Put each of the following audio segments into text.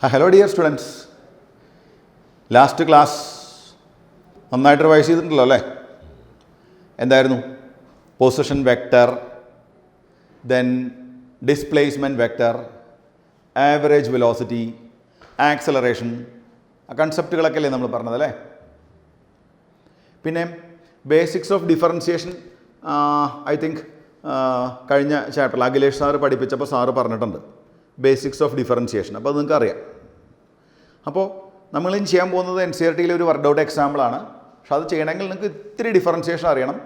Hello dear students, last class നന്നായിട്ട് revise ചെയ്തിട്ടുണ്ടല്ലോ അല്ലേ? എന്തായിരുന്നു? Position vector, then displacement vector, average velocity, acceleration, ആ കൺസെപ്റ്റുകളൊക്കെ അല്ലേ നമ്മൾ പറഞ്ഞത് അല്ലേ? പിന്നെ basics of differentiation I think കഴിഞ്ഞ ചാപ്റ്ററിൽ അഖിലേഷ് സാറ് പഠിപ്പിച്ചപ്പോൾ സാറ് പറഞ്ഞിട്ടുണ്ട് ബേസിക്സ് ഓഫ് ഡിഫറൻസിയേഷൻ. അപ്പോൾ അത് നിങ്ങൾക്ക് അറിയാം. അപ്പോൾ നമ്മളിനി ചെയ്യാൻ പോകുന്നത് NCERTയിലെ ഒരു വർഡ് ഔട്ട് എക്സാമ്പിളാണ്. പക്ഷെ അത് ചെയ്യണമെങ്കിൽ നിങ്ങൾക്ക് ഇത്തിരി ഡിഫറൻസിയേഷൻ അറിയണം.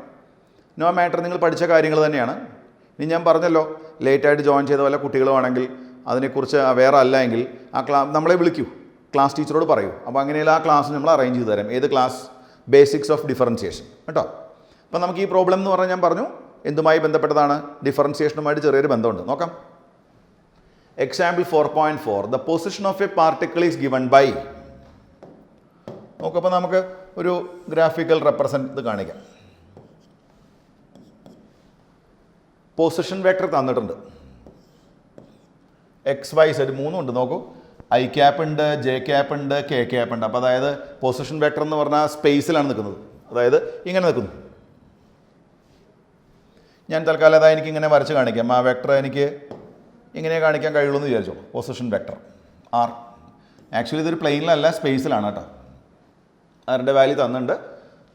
നോ മാറ്റർ നിങ്ങൾ പഠിച്ച കാര്യങ്ങൾ തന്നെയാണ്. ഇനി ഞാൻ പറഞ്ഞല്ലോ, ലേറ്റായിട്ട് ജോയിൻ ചെയ്ത വല്ല കുട്ടികളുമാണെങ്കിൽ അതിനെക്കുറിച്ച് അവെയർ അല്ല എങ്കിൽ നമ്മളെ വിളിക്കൂ, ക്ലാസ് ടീച്ചറോട് പറയൂ. അപ്പോൾ അങ്ങനെയുള്ള ആ ക്ലാസ് നമ്മൾ അറേഞ്ച് ചെയ്ത് തരാം. ഏത് ക്ലാസ്? ബേസിക്സ് ഓഫ് ഡിഫറൻസിയേഷൻ കേട്ടോ. അപ്പോൾ നമുക്ക് ഈ പ്രോബ്ലം എന്ന് പറഞ്ഞാൽ ഞാൻ പറഞ്ഞു എന്തുമായി ബന്ധപ്പെട്ടതാണ്? ഡിഫറൻസിയേഷനുമായിട്ട് ചെറിയൊരു ബന്ധമുണ്ട്. നോക്കാം. Example 4.4 the position of a particle is given by. നോക്കപ്പോൾ നമുക്ക് ഒരു ഗ്രാഫിക്കൽ റെപ്രസെൻ്റ് ഇത് കാണിക്കാം. പൊസിഷൻ വെക്ടർ തന്നിട്ടുണ്ട്. XYZ മൂന്നുണ്ട്. നോക്കൂ, I ക്യാപ്പ് ഉണ്ട്, J ക്യാപ്പ് ഉണ്ട്, K ക്യാപ്പ് ഉണ്ട്. അപ്പോൾ അതായത് പൊസിഷൻ വെക്ടർ എന്ന് പറഞ്ഞാൽ സ്പേസിലാണ് നിൽക്കുന്നത്. അതായത് ഇങ്ങനെ നിൽക്കുന്നു. ഞാൻ തൽക്കാലം അതായത് എനിക്ക് ഇങ്ങനെ വരച്ച് കാണിക്കാം. ആ വെക്ടർ എനിക്ക് ഇങ്ങനെ കാണിക്കാൻ കഴിയുള്ളൂ എന്ന് വിചാരിച്ചോ. Position vector R. ആക്ച്വലി ഇതൊരു പ്ലെയിനിലല്ല, സ്പേസിലാണ് കേട്ടോ. അതിൻ്റെ വാല്യൂ തന്നിട്ടുണ്ട്.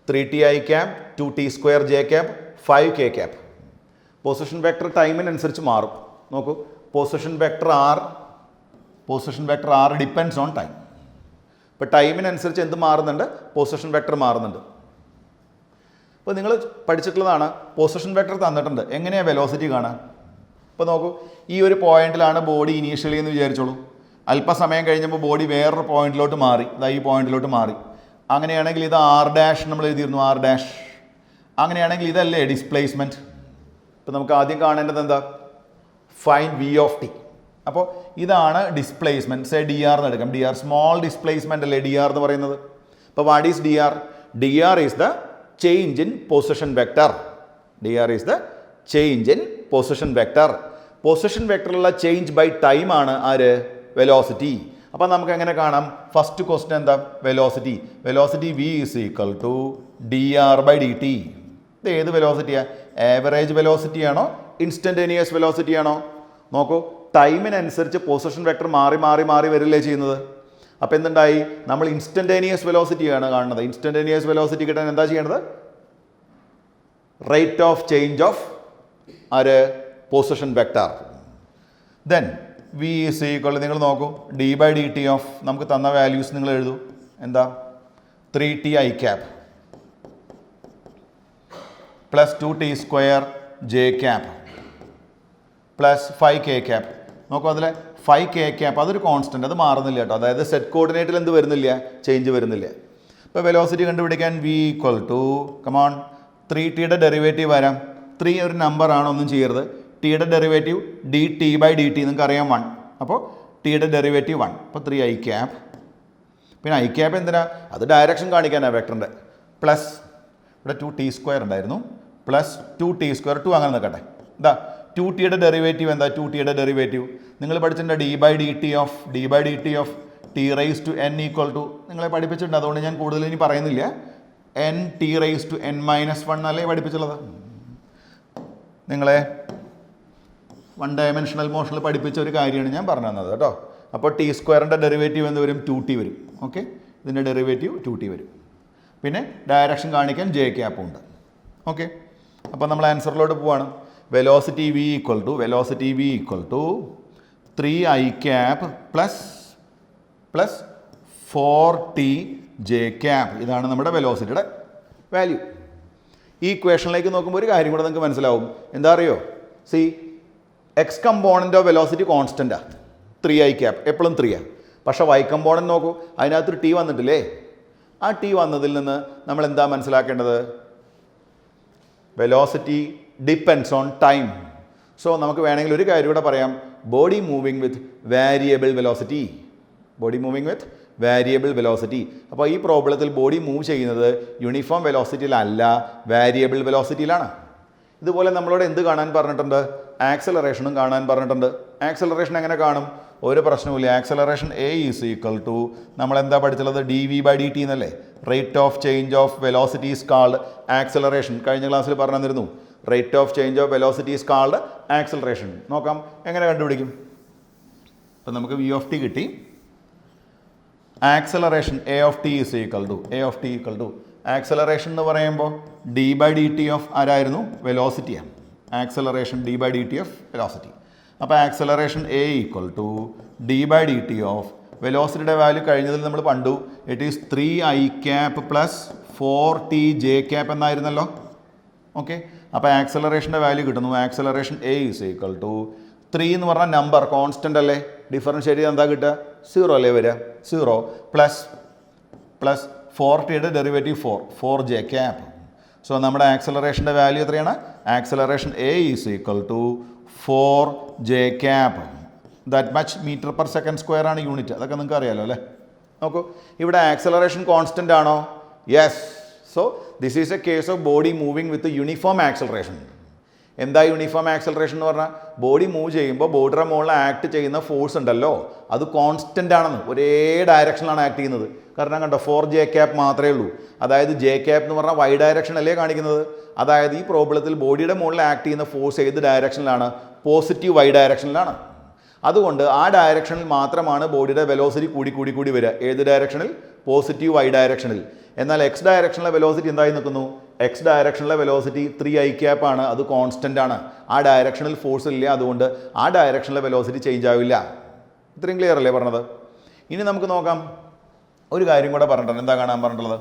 3T I cap, 2T² J cap, 5K cap. Position vector ടൈമിനനുസരിച്ച് മാറും. നോക്കൂ, position vector R depends on time. ഇപ്പോൾ ടൈമിനനുസരിച്ച് എന്ത് മാറുന്നുണ്ട്? പൊസിഷൻ വെക്ടർ മാറുന്നുണ്ട്. അപ്പോൾ നിങ്ങൾ പഠിച്ചിട്ടുള്ളതാണ്. പൊസിഷൻ വെക്ടർ തന്നിട്ടുണ്ട്. എങ്ങനെയാണ് വെലോസിറ്റി കാണാൻ? ഇപ്പോൾ നോക്കൂ, ഈ ഒരു പോയിന്റിലാണ് ബോഡി ഇനീഷ്യലി എന്ന് വിചാരിച്ചോളൂ. അല്പസമയം കഴിഞ്ഞപ്പോൾ ബോഡി വേറൊരു പോയിന്റിലോട്ട് മാറി. ഇതാ ഈ പോയിന്റിലോട്ട് മാറി. അങ്ങനെയാണെങ്കിൽ ഇത് R' നമ്മൾ എഴുതിയിരുന്നു, R'. അങ്ങനെയാണെങ്കിൽ ഇതല്ലേ ഡിസ്പ്ലേസ്മെൻറ്റ്. ഇപ്പോൾ നമുക്ക് ആദ്യം കാണേണ്ടത് എന്താ? Find V of T. അപ്പോൾ ഇതാണ് ഡിസ്പ്ലേസ്മെൻറ്റ്. സേ DR എന്ന് എടുക്കാം. DR സ്മോൾ ഡിസ്പ്ലേസ്മെൻ്റ് അല്ലേ DR എന്ന് പറയുന്നത്. അപ്പോൾ what is DR? DR is the change in position vector. DR is the change in position vector. Position വെക്ടറിലുള്ള ചേഞ്ച് ബൈ ടൈം ആണ് ആര്? വെലോസിറ്റി. അപ്പോൾ നമുക്ക് എങ്ങനെ കാണാം? ഫസ്റ്റ് ക്വസ്റ്റ്യൻ എന്താ? Velocity. Velocity V is equal to dR/dt. ഇത് ഏത് വെലോസിറ്റിയാണ്? ആവറേജ് വെലോസിറ്റി ആണോ ഇൻസ്റ്റൻറ്റേനിയസ് വെലോസിറ്റി ആണോ? നോക്കൂ, ടൈമിനനുസരിച്ച് പൊസിഷൻ വെക്ടർ മാറി മാറി മാറി വരില്ലേ ചെയ്യുന്നത്. അപ്പോൾ എന്തുണ്ടായി? നമ്മൾ ഇൻസ്റ്റൻറ്റേനിയസ് വെലോസിറ്റിയാണ് കാണുന്നത്. ഇൻസ്റ്റൻറ്റേനിയസ് വെലോസിറ്റി കിട്ടാൻ എന്താ ചെയ്യേണ്ടത്? റേറ്റ് ഓഫ് ചേഞ്ച് ഓഫ് ആര്? Position vector. Then V is equal, നിങ്ങൾ നോക്കൂ, d/dt ഓഫ് നമുക്ക് തന്ന വാല്യൂസ് നിങ്ങൾ എഴുതൂ. എന്താ? 3T I cap plus 2T² J cap plus 5K cap. നോക്കൂ, അതിലെ 5K ക്യാപ്പ് അതൊരു കോൺസ്റ്റൻ്റ്, അത് മാറുന്നില്ല കേട്ടോ. അതായത് സെറ്റ് കോർഡിനേറ്റിൽ എന്ത് വരുന്നില്ല? ചേഞ്ച് വരുന്നില്ല. ഇപ്പോൾ വെലോസിറ്റി കണ്ടുപിടിക്കാൻ V ഈക്വൽ ടു കമോൺ 3Tയുടെ ഡെറിവേറ്റീവ് വരാം. 3 ഒരു നമ്പറാണ്, ഒന്നും ചെയ്യരുത്. Tയുടെ ഡെറിവേറ്റീവ് dt/dt നിങ്ങൾക്ക് അറിയാം 1. അപ്പോൾ Tയുടെ ഡെറിവേറ്റീവ് 1. അപ്പോൾ 3I ക്യാപ്പ്. പിന്നെ I ക്യാപ്പ് എന്തിനാ? അത് ഡയറക്ഷൻ കാണിക്കാനാണ് വെക്ടറിൻ്റെ. പ്ലസ് ഇവിടെ 2T² ഉണ്ടായിരുന്നു. പ്ലസ് 2T², 2 അങ്ങനെ നിൽക്കട്ടെ. എന്താ 2Tയുടെ ഡെറിവേറ്റീവ് എന്താ? 2Tയുടെ ഡെറിവേറ്റീവ് നിങ്ങൾ പഠിച്ചിട്ടുണ്ട്. d/dt of T⁻n equal to നിങ്ങളെ പഠിപ്പിച്ചിട്ടുണ്ട്. അതുകൊണ്ട് ഞാൻ കൂടുതൽ ഇനി പറയുന്നില്ല. N(T⁻n−1) അല്ലേ പഠിപ്പിച്ചുള്ളത്. നിങ്ങളെ 1 ഡയമെൻഷണൽ മോഷനിൽ പഠിപ്പിച്ച ഒരു കാര്യമാണ് ഞാൻ പറഞ്ഞു തന്നത് കേട്ടോ. അപ്പോൾ T²ൻ്റെ ഡെറിവേറ്റീവ് എന്ത് വരും? 2T വരും. ഓക്കെ, ഇതിൻ്റെ ഡെറിവേറ്റീവ് 2T വരും. പിന്നെ ഡയറക്ഷൻ കാണിക്കാൻ J ക്യാപ്പും ഉണ്ട്. ഓക്കെ, അപ്പോൾ നമ്മൾ ആൻസറിലോട്ട് പോവാണ്. Velocity V equal to 3I cap plus 4T J cap. ഇതാണ് നമ്മുടെ വെലോസിറ്റിയുടെ വാല്യൂ. ഈ ഇക്വേഷനിലേക്ക് നോക്കുമ്പോൾ ഒരു കാര്യം കൂടെ നിങ്ങൾക്ക് മനസ്സിലാവും. എന്താ അറിയോ? See, X component of velocity കോൺസ്റ്റൻ്റാണ്. 3I ക്യാപ്പ് എപ്പോഴും 3 പക്ഷേ Y കമ്പോണൻ്റ് നോക്കൂ, അതിനകത്തൊരു T വന്നിട്ടില്ലേ? ആ T വന്നതിൽ നിന്ന് നമ്മൾ എന്താ മനസ്സിലാക്കേണ്ടത്? Velocity depends on time. So നമുക്ക് വേണമെങ്കിൽ ഒരു കാര്യം കൂടെ പറയാം. Body moving with variable velocity. അപ്പോൾ ഈ പ്രോബ്ലത്തിൽ ബോഡി മൂവ് ചെയ്യുന്നത് യൂണിഫോം വെലോസിറ്റിയിലല്ല, വേരിയബിൾ വെലോസിറ്റിയിലാണ്. ഇതുപോലെ നമ്മളോട് എന്ത് കാണാൻ പറഞ്ഞിട്ടുണ്ട്? ആക്സലറേഷനും കാണാൻ പറഞ്ഞിട്ടുണ്ട്. ആക്സലറേഷൻ എങ്ങനെ കാണും? ഒരു പ്രശ്നവുമില്ല. Acceleration a is equal to നമ്മൾ എന്താ പഠിച്ചുള്ളത്, d v by d t എന്നല്ലേ. Rate of change of velocity is called acceleration. കഴിഞ്ഞ ക്ലാസ്സിൽ പറഞ്ഞു തന്നിരുന്നു. Rate of change of velocity is called acceleration. നോക്കാം എങ്ങനെ കണ്ടുപിടിക്കും. അപ്പം നമുക്ക് വി ഓഫ് ടി കിട്ടി. Acceleration a of t is equal to acceleration എന്ന് പറയുമ്പോൾ d by d t of ആരായിരുന്നു, വെലോസിറ്റിയാണ്. Acceleration d by d t of velocity. അപ്പോൾ acceleration a equal to d by d t of വെലോസിറ്റിയുടെ value കഴിഞ്ഞതിൽ നമ്മൾ കണ്ടു. It is 3i plus 4tj എന്നായിരുന്നല്ലോ. ഓക്കെ, അപ്പോൾ ആക്സലറേഷൻ്റെ വാല്യൂ കിട്ടുന്നു. Acceleration a is equal to 3 എന്ന് പറഞ്ഞാൽ നമ്പർ കോൺസ്റ്റൻ്റ് അല്ലേ, ഡിഫറൻഷ്യേറ്റ് ചെയ്ത് എന്താ കിട്ടുക, 0 അല്ലേ വരിക, 0 പ്ലസ് 4tയുടെ ഡെറിവേറ്റീവ് 4j. സോ നമ്മുടെ ആക്സലറേഷൻ്റെ വാല്യൂ എത്രയാണ്, acceleration a is equal to 4j. That much metre per second square ആണ് യൂണിറ്റ്. അതൊക്കെ നിങ്ങൾക്ക് അറിയാലോ അല്ലേ. നോക്കൂ, ഇവിടെ ആക്സലറേഷൻ കോൺസ്റ്റൻ്റ് ആണോ, yes. So this is a case of body moving with uniform acceleration. എന്താ യൂണിഫോം ആക്സലറേഷൻ എന്ന് പറഞ്ഞാൽ, ബോഡി മൂവ് ചെയ്യുമ്പോൾ ബോഡിയുടെ മുകളിൽ ആക്ട് ചെയ്യുന്ന ഫോഴ്സ് ഉണ്ടല്ലോ അത് കോൺസ്റ്റൻ്റ് ആണെന്ന്, ഒരേ ഡയറക്ഷനിലാണ് ആക്ട് ചെയ്യുന്നത്. കാരണം കണ്ടോ 4j മാത്രമേ ഉള്ളൂ. അതായത് j എന്ന് പറഞ്ഞാൽ വൈ ഡയറക്ഷൻ അല്ലേ കാണിക്കുന്നത്. അതായത് ഈ പ്രോബ്ലത്തിൽ ബോഡിയുടെ മുകളിൽ ആക്ട് ചെയ്യുന്ന ഫോഴ്സ് ഏത് ഡയറക്ഷനിലാണ്, പോസിറ്റീവ് വൈ ഡയറക്ഷനിലാണ്. അതുകൊണ്ട് ആ ഡയറക്ഷനിൽ മാത്രമാണ് ബോഡിയുടെ വെലോസിറ്റി കൂടി വരിക. ഏത് ഡയറക്ഷനിൽ, പോസിറ്റീവ് വൈ ഡയറക്ഷനിൽ. എന്നാൽ എക്സ് ഡയറക്ഷനിലെ വെലോസിറ്റി എന്തായി നിൽക്കുന്നു, എക്സ് ഡയറക്ഷനിലെ വെലോസിറ്റി 3i ആണ്, അത് കോൺസ്റ്റൻ്റ് ആണ്. ആ ഡയറക്ഷനിൽ ഫോഴ്സ് ഇല്ല, അതുകൊണ്ട് ആ ഡയറക്ഷനിലെ വെലോസിറ്റി ചേഞ്ച് ആവില്ല. ഇത്രയും ക്ലിയർ അല്ലേ പറഞ്ഞത്. ഇനി നമുക്ക് നോക്കാം, ഒരു കാര്യം കൂടെ പറഞ്ഞിട്ടുണ്ട്. എന്താ കാണാൻ പറഞ്ഞിട്ടുള്ളത്,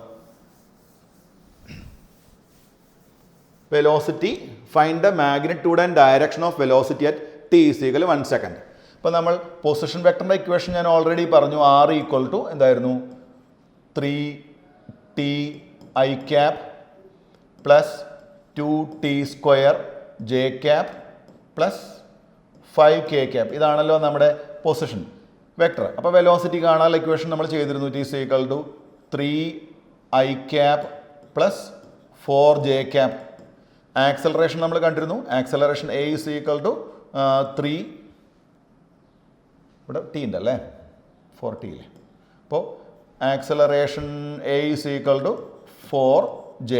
velocity find the magnitude and direction of velocity at t = 1 second. അപ്പോൾ നമ്മൾ പൊസിഷൻ വെക്ടറിൻ്റെ ഇക്വേഷൻ ഞാൻ ഓൾറെഡി പറഞ്ഞു. R ഈക്വൽ ടു എന്തായിരുന്നു, 3ti plus 2t² plus 5k. ഇതാണല്ലോ നമ്മുടെ പൊസിഷൻ വെക്ടർ. അപ്പോൾ വെലോസിറ്റി കാണാനുള്ള ഇക്വേഷൻ നമ്മൾ ചെയ്തിരുന്നു. T = 3i plus 4j. Acceleration നമ്മൾ കണ്ടിരുന്നു. Acceleration a is equal to 3, ഇവിടെ ടി ഉണ്ടല്ലേ, 4t ഇല്ലേ. അപ്പോൾ acceleration a is equal to 4j.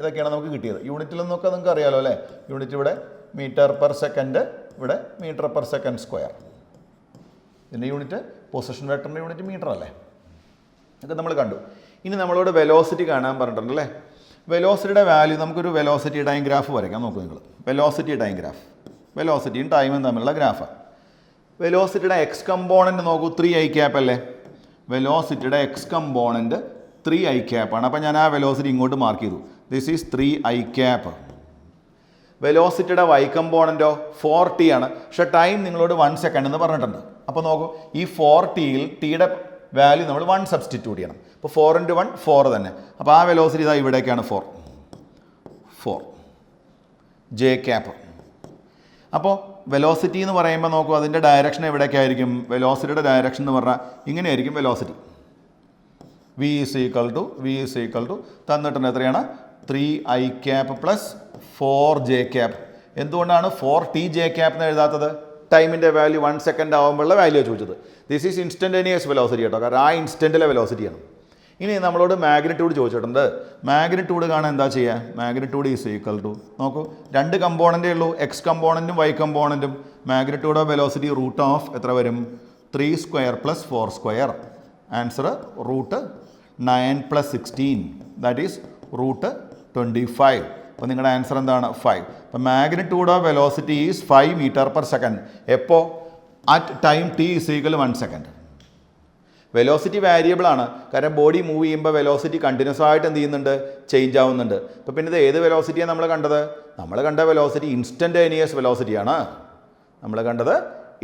ഇതൊക്കെയാണ് നമുക്ക് കിട്ടിയത്. യൂണിറ്റിൽ നിന്നൊക്കെ നിങ്ങൾക്ക് അറിയാലോ അല്ലേ. യൂണിറ്റ് ഇവിടെ മീറ്റർ പെർ സെക്കൻഡ്, ഇവിടെ മീറ്റർ പെർ സെക്കൻഡ് സ്ക്വയർ. ഇതിൻ്റെ യൂണിറ്റ്, പൊസിഷൻ വെക്ടറിൻ്റെ യൂണിറ്റ് മീറ്റർ അല്ലേ. ഇതൊക്കെ നമ്മൾ കണ്ടു. ഇനി നമ്മളോട് വെലോസിറ്റി കാണാൻ പറഞ്ഞിട്ടുണ്ട് അല്ലേ. വെലോസിറ്റിയുടെ വാല്യൂ, നമുക്കൊരു വെലോസിറ്റി ടൈം ഗ്രാഫ് വരയ്ക്കാം. നോക്കൂ നിങ്ങൾ, വെലോസിറ്റി ടൈം ഗ്രാഫ്, വെലോസിറ്റിയും ടൈമും തമ്മിലുള്ള ഗ്രാഫ്. വെലോസിറ്റിയുടെ എക്സ് കമ്പോണൻറ്റ് നോക്കൂ, 3i അല്ലേ. വെലോസിറ്റിയുടെ എക്സ് കമ്പോണൻറ്റ് 3i ആണ്. അപ്പോൾ ഞാൻ ആ വെലോസിറ്റി ഇങ്ങോട്ട് മാർക്ക് ചെയ്തു. This is 3i. വെലോസിറ്റിയുടെ വൈ കമ്പോണൻറ്റോ 4t ആണ്. പക്ഷേ ടൈം നിങ്ങളോട് 1 സെക്കൻഡ് എന്ന് പറഞ്ഞിട്ടുണ്ട്. അപ്പോൾ നോക്കൂ, ഈ 4tയിൽ ടിയുടെ വാല്യൂ നമ്മൾ 1 സബ്സ്റ്റിറ്റ്യൂട്ട് ചെയ്യണം. അപ്പോൾ 4 × 1 4 തന്നെ. അപ്പോൾ ആ വെലോസിറ്റി ഇതാ ഇവിടേക്കാണ് 4j. അപ്പോൾ വെലോസിറ്റി എന്ന് പറയുമ്പോൾ നോക്കൂ, അതിൻ്റെ ഡയറക്ഷൻ എവിടേക്കായിരിക്കും, വെലോസിറ്റിയുടെ ഡയറക്ഷൻ എന്ന് പറഞ്ഞാൽ ഇങ്ങനെയായിരിക്കും velocity. v is equal to തന്നിട്ടുണ്ട് എത്രയാണ്, 3i പ്ലസ് 4j. എന്തുകൊണ്ടാണ് 4tj എന്ന് എഴുതാത്തത്, ടൈമിൻ്റെ വാല്യൂ 1 സെക്കൻഡ് ആകുമ്പോഴുള്ള വാല്യൂ ചോദിച്ചത്. ദിസ് ഈസ് ഇൻസ്റ്റൻറ്റേനിയസ് വെലോസിറ്റി കേട്ടോ, കാരണം ആ ഇൻസ്റ്റൻറ്റിലെ വെലോസിറ്റിയാണ്. ഇനി നമ്മളോട് മാഗ്നിറ്റ്യൂഡ് ചോദിച്ചിട്ടുണ്ട്. മാഗ്നിറ്റ്യൂഡ് കാണാൻ എന്താ ചെയ്യുക, മാഗ്നിറ്റ്യൂഡ് ഈസ് ഈക്വൽ ടു, നോക്കൂ 2 കമ്പോണൻറ്റേ ഉള്ളൂ, എക്സ് കമ്പോണൻറ്റും വൈ കമ്പോണൻറ്റും. Magnitude of velocity root of എത്ര വരും, 3² plus 4². Answer root 9 plus 16, that is root 25. അപ്പോൾ നിങ്ങളുടെ ആൻസർ എന്താണ്, 5. അപ്പോൾ magnitude of velocity is 5 metre per second. എപ്പോൾ, at time t = 1 second. Velocity variable ആണ്, കാരണം ബോഡി മൂവ് ചെയ്യുമ്പോൾ വെലോസിറ്റി കണ്ടിന്യൂസ് ആയിട്ട് എന്ത് ചെയ്യുന്നുണ്ട്, ചേഞ്ച് ആവുന്നുണ്ട്. അപ്പോൾ പിന്നെ ഇത് ഏത് വെലോസിറ്റിയാണ് നമ്മൾ കണ്ടത്, നമ്മൾ കണ്ട വെലോസിറ്റി ഇൻസ്റ്റൻറ്റേനിയസ് വെലോസിറ്റിയാണ്. നമ്മൾ കണ്ടത്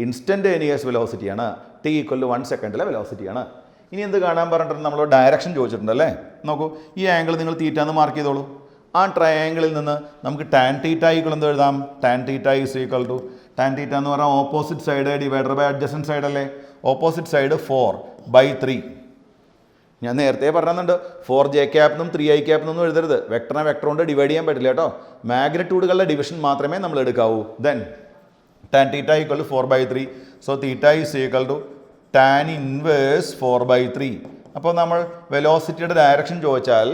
ഇൻസ്റ്റൻറ്റേനിയസ് വെലോസിറ്റിയാണ്. t = 1 സെക്കൻഡിലെ വെലോസിറ്റിയാണ്. ഇനി എന്ത് കാണാൻ പറഞ്ഞിട്ടുണ്ട്, നമ്മൾ ഡയറക്ഷൻ ചോദിച്ചിട്ടുണ്ട് അല്ലേ. നോക്കൂ, ഈ ആംഗിൾ നിങ്ങൾ തീറ്റ എന്ന് മാർക്ക് ചെയ്തോളൂ. ആ ട്രയാങ്കിളിൽ നിന്ന് നമുക്ക് ടാൻ തീറ്റ എന്ത് എഴുതാം, tan theta is equal to, tan theta എന്ന് പറഞ്ഞാൽ opposite side divider by adjacent side അല്ലേ. Opposite side 4/3. ഞാൻ നേരത്തെ പറയുന്നുണ്ട് 4j എന്നും 3i എന്നും എഴുതരുത്. വെക്ടറിനെ വെക്ടർ കൊണ്ട് ഡിവൈഡ് ചെയ്യാൻ പറ്റില്ല കേട്ടോ. മാഗ്നിറ്റ്യൂഡുകളുടെ ഡിവിഷൻ മാത്രമേ നമ്മൾ എടുക്കാവൂ. Then tan theta equal to 4/3. So theta is equal to tan inverse 4/3. അപ്പോൾ നമ്മൾ വെലോസിറ്റിയുടെ ഡയറക്ഷൻ ചോദിച്ചാൽ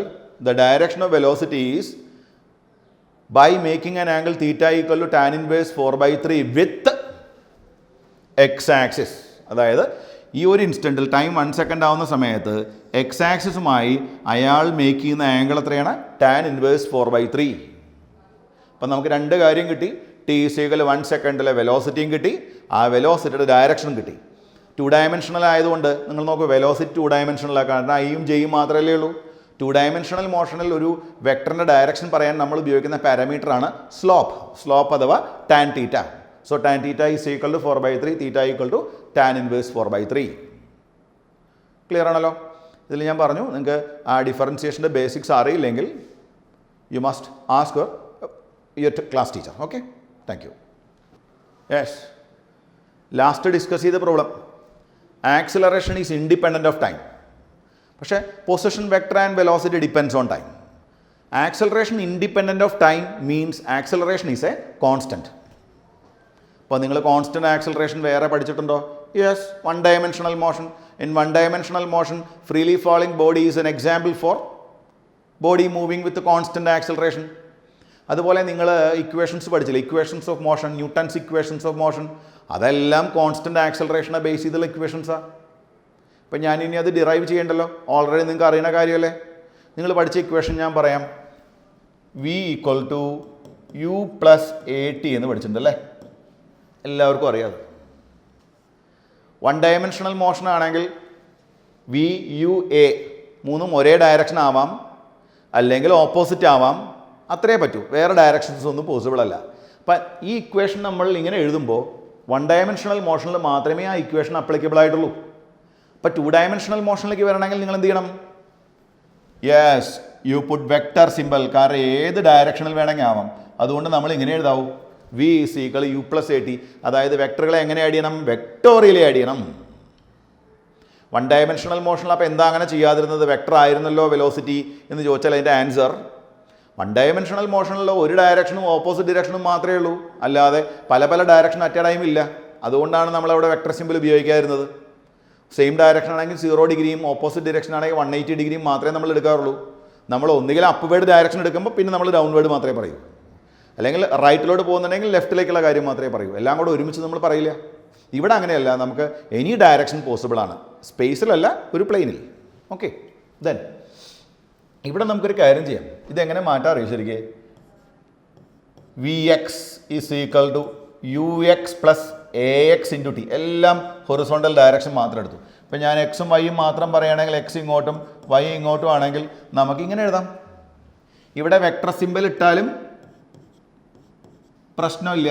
the direction of velocity is by making an angle theta equal to tan inverse 4/3 with x axis. അതായത് ഈ ഒരു ഇൻസ്റ്റൻറ്റിൽ time 1 second ആവുന്ന സമയത്ത് X ആക്സിസുമായി അയാൾ make ചെയ്യുന്ന ആംഗിൾ എത്രയാണ്? tan inverse 4/3. അപ്പം നമുക്ക് രണ്ട് കാര്യം കിട്ടി. ടി ഈക്വൽ 1 സെക്കൻഡിലെ വെലോസിറ്റിയും കിട്ടി, ആ വെലോസിറ്റിയുടെ ഡയറക്ഷനും കിട്ടി. 2 ഡയമെൻഷണൽ ആയതുകൊണ്ട് നിങ്ങൾ നോക്കൂ, വെലോസിറ്റി 2 ഡയമെൻഷണലാണ്. കാരണം ഐയും ജെയും മാത്രമല്ലേ ഉള്ളൂ. 2 ഡയമെൻഷണൽ മോഷനിൽ ഒരു വെക്ടറിൻ്റെ ഡയറക്ഷൻ പറയാൻ നമ്മൾ ഉപയോഗിക്കുന്ന പാരാമീറ്ററാണ് സ്ലോപ്പ് അഥവാ tan theta. So tan theta is equal to 4/3, theta equal to tan inverse 4/3. Clear ആണല്ലോ? ഇതിൽ ഞാൻ പറഞ്ഞു നിങ്ങൾക്ക് ആ ഡിഫറൻസിയേഷൻ്റെ ബേസിക്സ് അറിയില്ലെങ്കിൽ you must ask your class teacher. Okay, thank you. Yes, last discuss ചെയ്ത problem acceleration is independent of time. പക്ഷേ position vector and velocity depends on time. Acceleration independent of time means acceleration is a constant. അപ്പോൾ നിങ്ങൾ constant acceleration വേറെ പഠിച്ചിട്ടുണ്ടോ? Yes, 1 dimensional motion. In 1 dimensional motion freely falling body is an example for body moving with constant acceleration. അതുപോലെ നിങ്ങൾ equations പഠിച്ചില്ലേ, equations of motion, Newton's equations of motion, അതെല്ലാം constant ആക്സിലറേഷനെ base ചെയ്തുള്ള ഇക്വേഷൻസാണ്. ഇപ്പം ഞാനിനി അത് ഡിറൈവ് ചെയ്യേണ്ടല്ലോ, ഓൾറെഡി നിങ്ങൾക്ക് അറിയുന്ന കാര്യമല്ലേ. നിങ്ങൾ പഠിച്ച ഇക്വേഷൻ ഞാൻ പറയാം. v equal to u plus AT എന്ന് പഠിച്ചിട്ടുണ്ടല്ലേ, എല്ലാവർക്കും അറിയാം. 1 ഡയമെൻഷണൽ മോഷൻ ആണെങ്കിൽ വി യു എ മൂന്നും ഒരേ ഡയറക്ഷൻ ആവാം, അല്ലെങ്കിൽ ഓപ്പോസിറ്റ് ആവാം, അത്രേ പറ്റൂ. വേറെ ഡയറക്ഷൻസ് ഒന്നും പോസിബിൾ അല്ല. അപ്പം ഈ ഇക്വേഷൻ നമ്മൾ ഇങ്ങനെ എഴുതുമ്പോൾ 1 ഡയമെൻഷണൽ മോഷനിൽ മാത്രമേ ആ ഇക്വേഷൻ അപ്ലിക്കബിൾ ആയിട്ടുള്ളൂ. അപ്പം 2 ഡയമെൻഷണൽ മോഷനിലേക്ക് വരണമെങ്കിൽ നിങ്ങൾ എന്ത് ചെയ്യണം? Yes, you put vector simple. കാരണം ഏത് ഡയറക്ഷനിൽ വേണമെങ്കിൽ ആവാം. അതുകൊണ്ട് നമ്മൾ ഇങ്ങനെ എഴുതാവും, v is equal to u plus AT. അതായത് വെക്ടറുകളെ എങ്ങനെ ആഡ് ചെയ്യണം? വെക്ടോറിയലി ആഡ് ചെയ്യണം. 1 ഡയമെൻഷണൽ മോഷനിൽ അപ്പോൾ എന്താ അങ്ങനെ ചെയ്യാതിരുന്നത്? വെക്ടർ ആയിരുന്നല്ലോ വെലോസിറ്റി എന്ന് ചോദിച്ചാൽ അതിൻ്റെ ആൻസർ 1 ഡയമെൻഷണൽ മോഷനിലുള്ള ഒരു ഡയറക്ഷനും ഓപ്പോസിറ്റ് ഡയറക്ഷനും മാത്രമേ ഉള്ളൂ, അല്ലാതെ പല ഡയറക്ഷൻ അറ്റ് എ ടൈം ഇല്ല. അതുകൊണ്ടാണ് നമ്മളവിടെ വെക്ടർ സിമ്പിൾ ഉപയോഗിക്കാതിരുന്നത്. സെയിം ഡയറക്ഷൻ ആണെങ്കിൽ 0 ഡിഗ്രിയും ഓപ്പോസിറ്റ് ഡയറക്ഷൻ ആണെങ്കിൽ 180 ഡിഗ്രിയും മാത്രമേ നമ്മൾ എടുക്കാറുള്ളൂ. നമ്മൾ ഒന്നുകിൽ അപ്വേഡ് ഡയറക്ഷൻ എടുക്കുമ്പോൾ പിന്നെ നമ്മൾ ഡൗൺവേഡ് മാത്രമേ പറയൂ, അല്ലെങ്കിൽ റൈറ്റിലോട്ട് പോകുന്നുണ്ടെങ്കിൽ ലെഫ്റ്റിലേക്കുള്ള കാര്യം മാത്രമേ പറയൂ. എല്ലാം കൂടെ ഒരുമിച്ച് നമ്മൾ പറയില്ല. ഇവിടെ അങ്ങനെയല്ല, നമുക്ക് എനി ഡയറക്ഷൻ പോസിബിൾ ആണ്, സ്പേസിലല്ല, ഒരു പ്ലെയിനിൽ. ഓക്കെ, ദെൻ ഇവിടെ നമുക്കൊരു കാര്യം ചെയ്യാം. ഇതെങ്ങനെ മാറ്റാൻ അറിയാം ശരിക്കും? V x is equal to u x plus a x into t. എല്ലാം ഹൊറിസോണ്ടൽ ഡയറക്ഷൻ മാത്രം എടുത്തു. ഇപ്പം ഞാൻ എക്സും വൈയും മാത്രം പറയുകയാണെങ്കിൽ എക്സ് ഇങ്ങോട്ടും വൈ ഇങ്ങോട്ടും ആണെങ്കിൽ നമുക്കിങ്ങനെ എഴുതാം. ഇവിടെ വെക്ടർ സിമ്പിൾ ഇട്ടാലും പ്രശ്നമില്ല,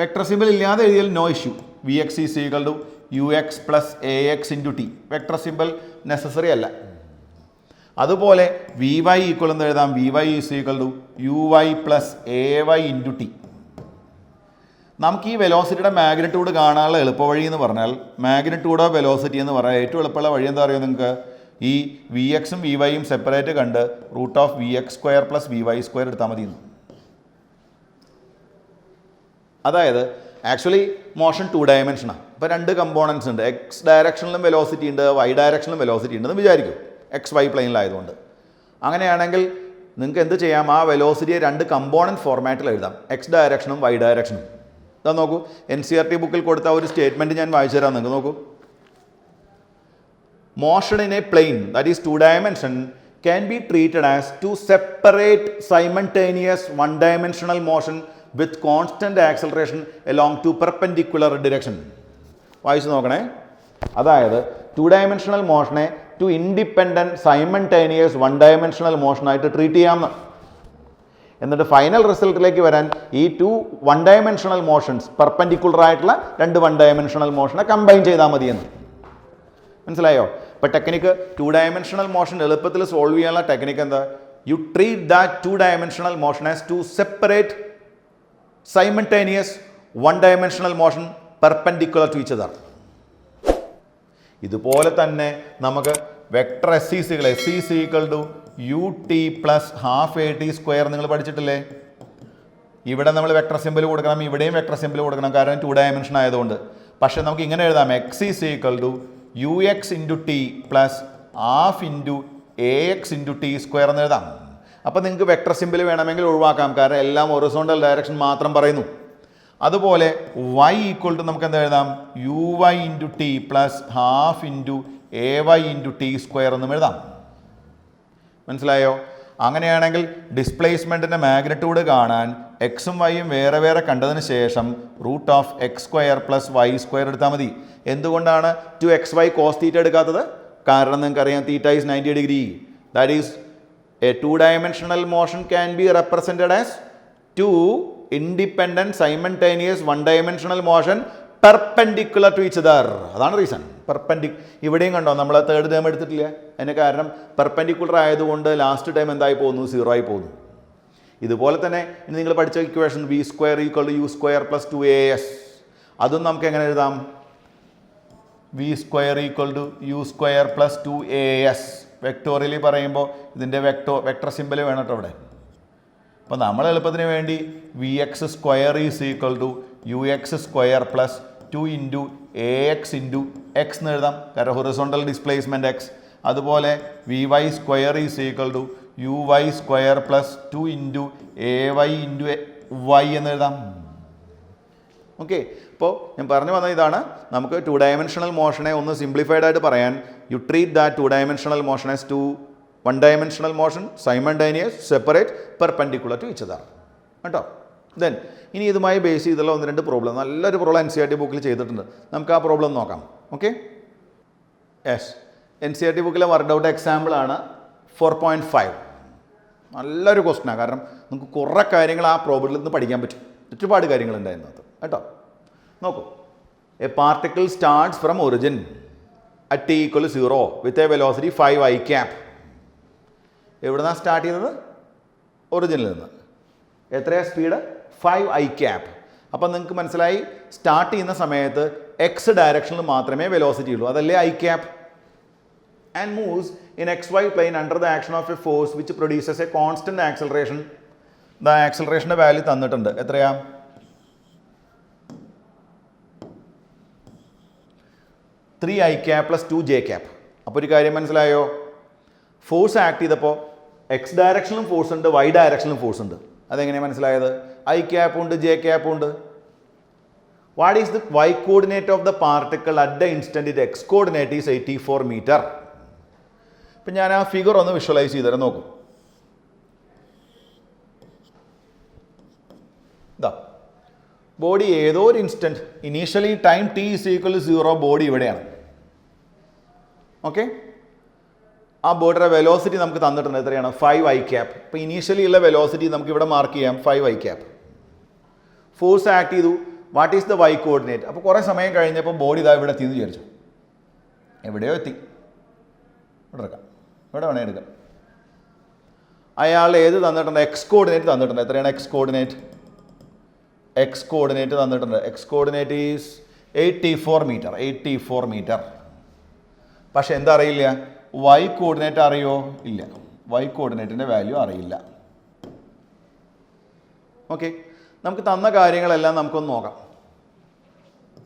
വെക്ടർ സിമ്പിൾ ഇല്ലാതെ എഴുതിയാൽ no issue. V x is equal to u x plus a x into t. Vector symbol necessary അല്ല. അതുപോലെ വി വൈ ഈക്വൽ എന്ന് എഴുതാം. V y is equal to u y plus a y into t. നമുക്ക് ഈ വെലോസിറ്റിയുടെ magnitude കാണാനുള്ള എളുപ്പവഴി എന്ന് പറഞ്ഞാൽ, മാഗ്നിറ്റ്യൂഡ് ഓഫ് വെലോസിറ്റി എന്ന് പറഞ്ഞാൽ ഏറ്റവും എളുപ്പമുള്ള വഴി എന്താ അറിയുമോ നിങ്ങൾക്ക്? ഈ വി എക്സും വി വൈയും സെപ്പറേറ്റ് കണ്ട് root of v x square plus v y square എടുത്താൽ മതി. അതായത് ആക്ച്വലി മോഷൻ 2 ഡയമെൻഷനാണ്. ഇപ്പോൾ 2 കമ്പോണൻസ് ഉണ്ട്. എക്സ് ഡയറക്ഷനിലും വെലോസിറ്റി ഉണ്ട്, വൈ ഡയറക്ഷനിലും വെലോസിറ്റി ഉണ്ടെന്ന് വിചാരിക്കും, എക്സ് വൈ പ്ലെയിനിലായതുകൊണ്ട്. അങ്ങനെയാണെങ്കിൽ നിങ്ങൾക്ക് എന്ത് ചെയ്യാം? ആ വെലോസിറ്റിയെ 2 കമ്പോണൻറ്റ് ഫോർമാറ്റിൽ എഴുതാം, എക്സ് ഡയറക്ഷനും വൈ ഡയറക്ഷനും. ഇതാ നോക്കൂ, NCERT ബുക്കിൽ കൊടുത്ത ഒരു സ്റ്റേറ്റ്മെൻറ്റ് ഞാൻ വായിച്ചു തരാം നിങ്ങൾക്ക്. നോക്കൂ, motion in a plane that is 2 dimension can be treated as 2 separate simultaneous 1 dimensional motion with constant acceleration along 2 perpendicular direction. വായിച്ചു നോക്കണേ. അതായത് 2 ഡയമെൻഷണൽ മോഷനെ 2 ഇൻഡിപെൻഡൻറ്റ് സൈമൾട്ടേനിയസ് 1 ഡയമെൻഷണൽ മോഷനായിട്ട് ട്രീറ്റ് ചെയ്യാമെന്ന്. എന്നിട്ട് ഫൈനൽ റിസൾട്ടിലേക്ക് വരാൻ ഈ 2 1 ഡയമെൻഷണൽ മോഷൻസ് പെർപെൻഡിക്കുലർ ആയിട്ടുള്ള 2 1 ഡയമെൻഷണൽ മോഷനെ കമ്പൈൻ ചെയ്താൽ മതിയെന്ന്. മനസ്സിലായോ? ഇപ്പോൾ ടെക്നിക്ക് 2 ഡയമെൻഷണൽ മോഷൻ എളുപ്പത്തിൽ സോൾവ് ചെയ്യാനുള്ള ടെക്നിക്ക് എന്താ? You treat that 2 dimensional motion as 2 separate simultaneous 1 dimensional motion perpendicular to each other. ഇതുപോലെ തന്നെ നമുക്ക് vector s is equal to u t plus half a t square നിങ്ങൾ പഠിച്ചിട്ടില്ലേ? ഇവിടെ നമ്മൾ വെക്ടർ സിമ്പിൾ കൊടുക്കണം, ഇവിടെയും വെക്ടർ സിമ്പിൾ കൊടുക്കണം, കാരണം 2 ഡയമെൻഷൻ ആയതുകൊണ്ട്. പക്ഷേ നമുക്ക് ഇങ്ങനെ എഴുതാം, x is equal to u x into t plus half into a x into t square എന്ന് എഴുതാം. അപ്പോൾ നിങ്ങൾക്ക് വെക്ടർ സിമ്പിൾ വേണമെങ്കിൽ ഒഴിവാക്കാം, കാരണം എല്ലാം ഹൊറിസോണ്ടൽ ഡയറക്ഷൻ മാത്രം പറയുന്നു. അതുപോലെ വൈ ഈക്വൽ ടു നമുക്ക് എന്താ എഴുതാം, u y into t plus half into a y into t square എന്നും എഴുതാം. മനസ്സിലായോ? അങ്ങനെയാണെങ്കിൽ ഡിസ്പ്ലേസ്മെൻറ്റിൻ്റെ മാഗ്നിറ്റ്യൂഡ് കാണാൻ എക്സും വൈയും വേറെ വേറെ കണ്ടതിന് ശേഷം root of x square plus y square എടുത്താൽ മതി. എന്തുകൊണ്ടാണ് 2xy cos തീറ്റ എടുക്കാത്തത്? കാരണം നിങ്ങൾക്കറിയാം theta is 90 degree. That is a 2 dimensional motion can be represented as 2 independent simultaneous 1 dimensional motion perpendicular to each other. അതാണ് റീസൺ. ഇവിടെയും കണ്ടോ നമ്മൾ തേർഡ് ടേം എടുത്തിട്ടില്ല. അതിന് കാരണം പെർപെൻഡിക്കുലർ ആയതുകൊണ്ട് ലാസ്റ്റ് ടൈം എന്തായി പോകുന്നു, 0 ആയി പോകുന്നു. ഇതുപോലെ തന്നെ ഇനി നിങ്ങൾ പഠിച്ച equation v square equal to u square plus 2as, അതും നമുക്ക് എങ്ങനെ എഴുതാം, v square equal to u square plus 2as. Vectorially പറയുമ്പോൾ ഇതിൻ്റെ വെക്ടർ സിമ്പിൾ വേണം കേട്ടോ ഇവിടെ. അപ്പോൾ നമ്മൾ എളുപ്പത്തിന് വേണ്ടി v x square is equal to u x square plus 2 into a x into x എന്ന് എഴുതാം, കാരണം ഹൊറിസോണ്ടൽ ഡിസ്പ്ലേസ്മെൻറ്റ് എക്സ്. അതുപോലെ v y square is equal to u y square plus 2 into a y into y എന്ന് എഴുതാം. Okay, അപ്പോൾ ഞാൻ പറഞ്ഞു വന്ന ഇതാണ്, നമുക്ക് 2 ഡയമെൻഷണൽ മോഷനെ ഒന്ന് സിംപ്ലിഫൈഡ് ആയിട്ട് പറയാൻ, you treat that 2 dimensional motion as 1 dimensional motion, simultaneous, separate, perpendicular to each other കേട്ടോ. ദെൻ ഇനി ഇതുമായി ബേസ് ചെയ്തുള്ള 1-2 പ്രോബ്ലം, നല്ലൊരു പ്രോബ്ലം NCERT ബുക്കിൽ ചെയ്തിട്ടുണ്ട്. നമുക്ക് ആ പ്രോബ്ലം നോക്കാം. ഓക്കെ, യെസ്, NCERT ബുക്കിലെ വർക്ക് ഔട്ട് എക്സാമ്പിളാണ് 4.5. നല്ലൊരു ക്വസ്റ്റനാണ്, കാരണം നമുക്ക് കുറേ കാര്യങ്ങൾ ആ പ്രോബ്ലത്തിൽ നിന്ന് പഠിക്കാൻ പറ്റും. ഒരുപാട് കാര്യങ്ങളുണ്ടായിരുന്നു അത് കേട്ടോ. നോക്കൂ, A particle starts from origin at t equal 0 with a velocity 5i cap. എവിടെ നിന്നാണ് സ്റ്റാർട്ട് ചെയ്തത്? ഒറിജിനിൽ നിന്ന്. എത്രയാണ് സ്പീഡ്? 5i cap. അപ്പം നിങ്ങൾക്ക് മനസ്സിലായി, സ്റ്റാർട്ട് ചെയ്യുന്ന സമയത്ത് എക്സ് ഡയറക്ഷനിൽ മാത്രമേ വെലോസിറ്റി ഉള്ളൂ, അതല്ലേ I cap. And moves in xy plane under the action of a force which produces a constant acceleration. The ആക്സലറേഷൻ്റെ വാല്യൂ തന്നിട്ടുണ്ട്. എത്രയാ? 3i cap plus 2j cap. അപ്പോൾ ഒരു കാര്യം മനസ്സിലായോ, ഫോഴ്സ് ആക്ട് ചെയ്തപ്പോൾ എക്സ് ഡയറക്ഷനിലും ഫോഴ്സ് ഉണ്ട്, വൈ ഡയറക്ഷനിലും ഫോഴ്സ് ഉണ്ട്. അതെങ്ങനെയാണ് മനസ്സിലായത്? ഐ ക്യാപ്പും ഉണ്ട്, ജെ ക്യാപ്പും ഉണ്ട്. What is the y coordinate of the particle at the instant it x coordinate is 84 metre. ഇപ്പം ഞാൻ ആ ഫിഗർ ഒന്ന് വിഷ്വലൈസ് ചെയ്ത് തരാം. നോക്കും, ഇതാ ബോഡി ഏതോ ഒരു instant, initially time t is equal to 0, body ഇവിടെയാണ്. ഓക്കെ, ആ ബോഡിയുടെ വെലോസിറ്റി നമുക്ക് തന്നിട്ടുണ്ട്. എത്രയാണ്? 5i cap. ഇപ്പോൾ ഇനീഷ്യലി ഉള്ള വെലോസിറ്റി നമുക്ക് ഇവിടെ മാർക്ക് ചെയ്യാം, 5i ക്യാപ്. ഫോഴ്സ് ആക്ട് ചെയ്തു. What is the y coordinate? അപ്പോൾ കുറേ സമയം കഴിഞ്ഞപ്പോൾ ബോഡി ഇതാ ഇവിടെ എത്തിയെന്ന് വിചാരിച്ചു. എവിടെയോ എത്തി, ഇവിടെ എടുക്കാം, ഇവിടെ വേണേൽ എടുക്കാം. അയാൾ ഏത് തന്നിട്ടുണ്ട്? എക്സ് കോർഡിനേറ്റ് തന്നിട്ടുണ്ട്. എത്രയാണ് എക്സ് കോർഡിനേറ്റ്? എക്സ് കോർഡിനേറ്റ് തന്നിട്ടുണ്ട്. X coordinate is 84 metre. 84 metre. പക്ഷെ എന്താ അറിയില്ല? വൈ കോർഡിനേറ്റ് അറിയോ? ഇല്ല, വൈ കോർഡിനേറ്റിൻ്റെ വാല്യൂ അറിയില്ല. ഓക്കെ, നമുക്ക് തന്ന കാര്യങ്ങളെല്ലാം നമുക്കൊന്ന് നോക്കാം.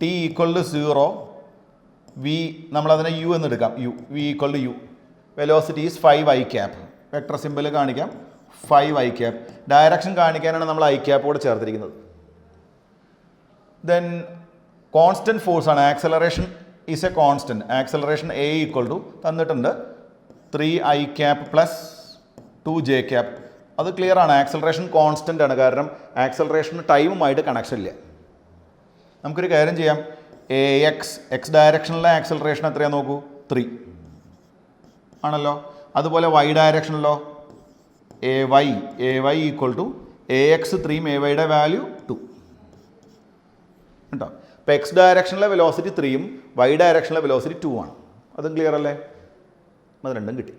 t ഈക്വൽ ടു 0, വി നമ്മളതിനെ യു എന്ന് എടുക്കാം. U, v equal to u, velocity is 5i cap. Vector symbol കാണിക്കാം, 5i ക്യാപ്. ഡയറക്ഷൻ കാണിക്കാനാണ് നമ്മൾ ഐ ക്യാപ്പ് കൂടെ ചേർത്തിരിക്കുന്നത്. ദെൻ കോൺസ്റ്റൻറ്റ് ഫോഴ്സ് ആണ്, acceleration is a constant. Acceleration a equal to തന്നിട്ടുണ്ട് 3i cap plus 2j cap. അത് clear ആണ്, acceleration constant ആണ്, കാരണം ആക്സലറേഷന് ടൈമുമായിട്ട് കണക്ഷൻ ഇല്ല. നമുക്കൊരു കാര്യം ചെയ്യാം, എക്സ് ഡയറക്ഷനിലെ ആക്സലറേഷൻ എത്രയാണെന്ന് നോക്കൂ, 3 ആണല്ലോ. അതുപോലെ വൈ ഡയറക്ഷനിലോ a y equal to ax 3, ay value 2 കേട്ടോ. ഇപ്പോൾ എക്സ് ഡയറക്ഷനിലെ വെലോസിറ്റി 3ഉം വൈ ഡയറക്ഷനിലെ വെലോസിറ്റി 2 ആണ്. അതും ക്ലിയർ അല്ലേ? അത് രണ്ടും കിട്ടി.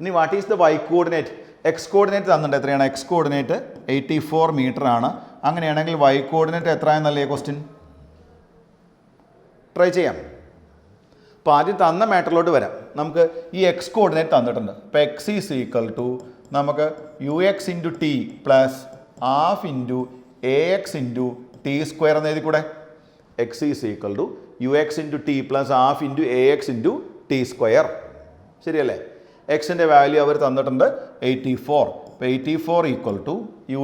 ഇനി what is the y coordinate? X coordinate തന്നിട്ടുണ്ട്. എത്രയാണ് എക്സ് കോർഡിനേറ്റ്? 84 മീറ്റർ ആണ്. അങ്ങനെയാണെങ്കിൽ വൈ കോർഡിനേറ്റ് എത്രയാണെന്നല്ലേ ക്വസ്റ്റ്യൻ? ട്രൈ ചെയ്യാം. അപ്പോൾ ആദ്യം തന്ന മാറ്ററിലോട്ട് വരാം. നമുക്ക് ഈ എക്സ് കോർഡിനേറ്റ് തന്നിട്ടുണ്ട്. ഇപ്പോൾ എക്സ് ഈസ് ഈക്വൽ ടു നമുക്ക് u x into t plus half into a x into t square എന്ന് എഴുതി കൂടെ. X is equal to u x into t plus half into a x into t square. ശരിയല്ലേ? എക്സിൻ്റെ value അവർ തന്നിട്ടുണ്ട് 84. അപ്പോൾ 84 equal to u